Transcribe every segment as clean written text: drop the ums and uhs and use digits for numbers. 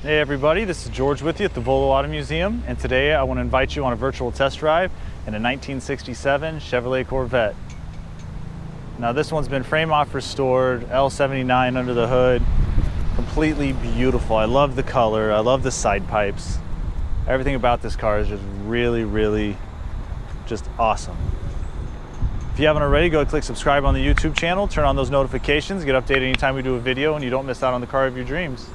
Hey everybody, this is George with you at the Volo Auto Museum, and today I want to invite you on a virtual test drive in a 1967 Chevrolet Corvette. Now this one's been frame off restored, L79 under the hood, completely beautiful. I love the color, I love the side pipes. Everything about this car is just really just awesome. If you haven't already, go ahead and click subscribe on the YouTube channel, turn on those notifications, get updated anytime we do a video, and you don't miss out on the car of your dreams.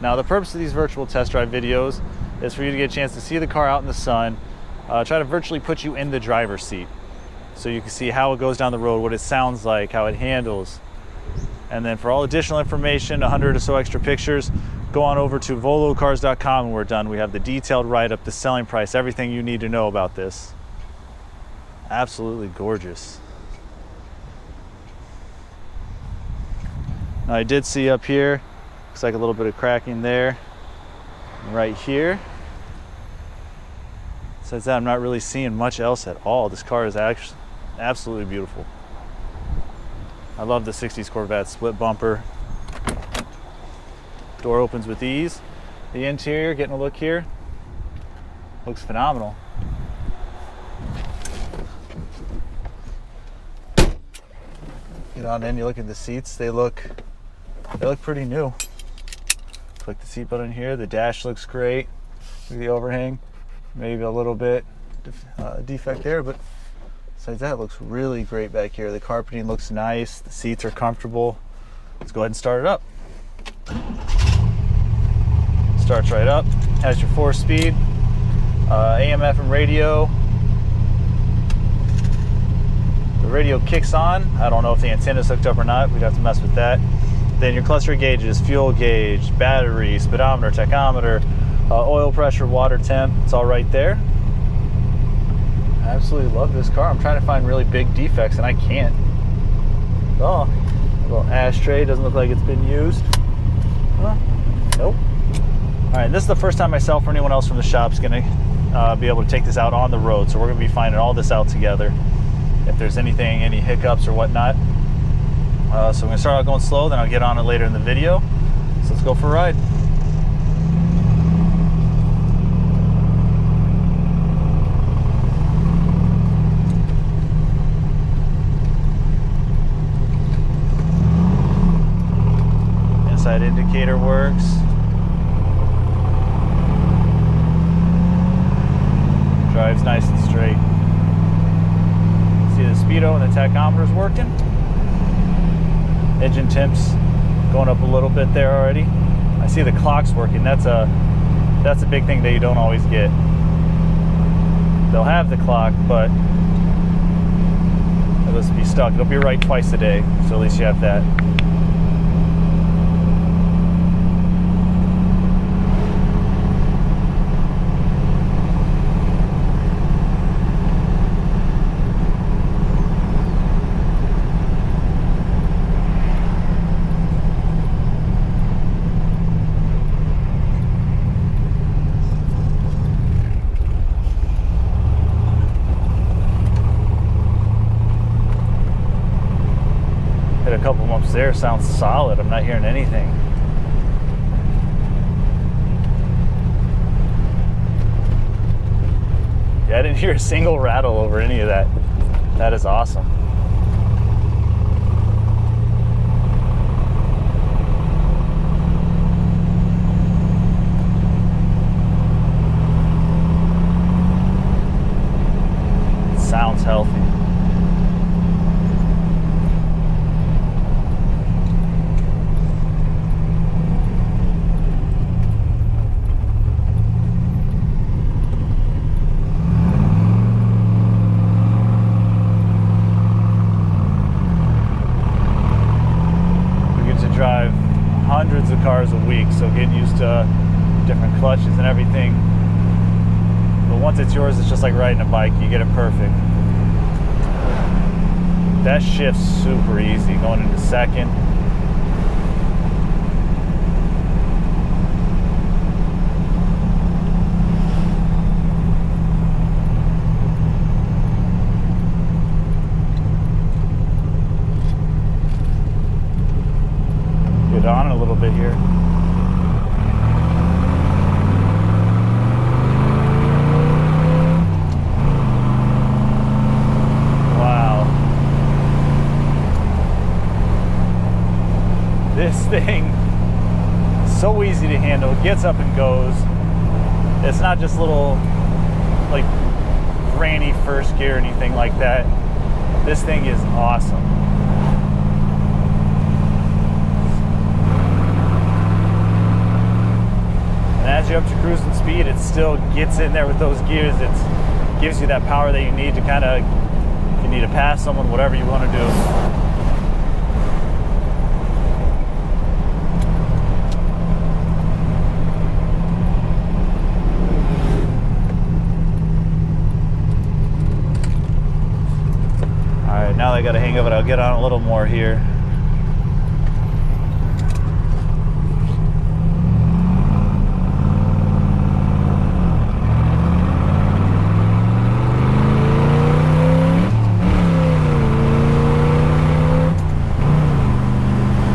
Now the purpose of these virtual test drive videos is for you to get a chance to see the car out in the sun, try to virtually put you in the driver's seat so you can see how it goes down the road, what it sounds like, how it handles. And then for all additional information, 100 or so extra pictures, go on over to volocars.com and we're done. We have the detailed write-up, the selling price, everything you need to know about this. Absolutely gorgeous. Now I did see up here, looks like a little bit of cracking there, and right here. Besides that, I'm not really seeing much else at all. This car is actually absolutely beautiful. I love the 60s Corvette split bumper. Door opens with ease. The interior, getting a look here, looks phenomenal. Get on in, you look at the seats, they look pretty new. Click the seat button here. The dash looks great. Look at the overhang. Maybe a little bit defect there, but besides that, it looks really great back here. The carpeting looks nice. The seats are comfortable. Let's go ahead and start it up. Starts right up. Has your 4-speed AM FM radio. The radio kicks on. I don't know if the antenna's hooked up or not. We'd have to mess with that. Then your cluster gauges, fuel gauge, battery, speedometer, tachometer, oil pressure, water temp, it's all right there. I absolutely love this car. I'm trying to find really big defects and I can't. Oh, a little ashtray, doesn't look like it's been used. Huh? Nope. All right, this is the first time myself or anyone else from the shop's gonna be able to take this out on the road, so we're gonna be finding all this out together. If there's any hiccups or whatnot. So I'm going to start out going slow, then I'll get on it later in the video. So let's go for a ride. Inside indicator works. Drives nice and straight. See the speedo and the tachometer is working. Engine temps going up a little bit there already. I see the clock's working. That's a big thing that you don't always get. They'll have the clock, but it'll just be stuck. It'll be right twice a day, so at least you have that. A couple bumps there, sounds solid. I'm not hearing anything. Yeah, I didn't hear a single rattle over any of that. That is awesome. It sounds healthy. Drive hundreds of cars a week, so getting used to different clutches and everything. But once it's yours, it's just like riding a bike. You get it perfect. That shift's super easy going into second. Get on a little bit here. thing is so easy to handle. It gets up and goes. It's not just little like granny first gear or anything like that. This thing is awesome. And as you're up to cruising speed, it still gets in there with those gears. It gives you that power that you need to kind of, if you need to pass someone, whatever you want to do. Now that I got a hang of it, I'll get on a little more here.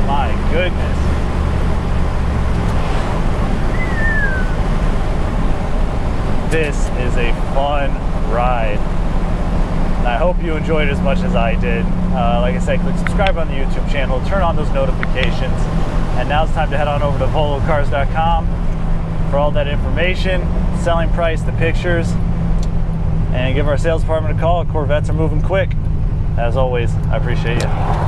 My goodness. This is a fun ride. I hope you enjoyed it as much as I did. Like I said, click subscribe on the YouTube channel, turn on those notifications, and now it's time to head on over to volocars.com for all that information, selling price, the pictures, and give our sales department a call. Corvettes are moving quick. As always, I appreciate you.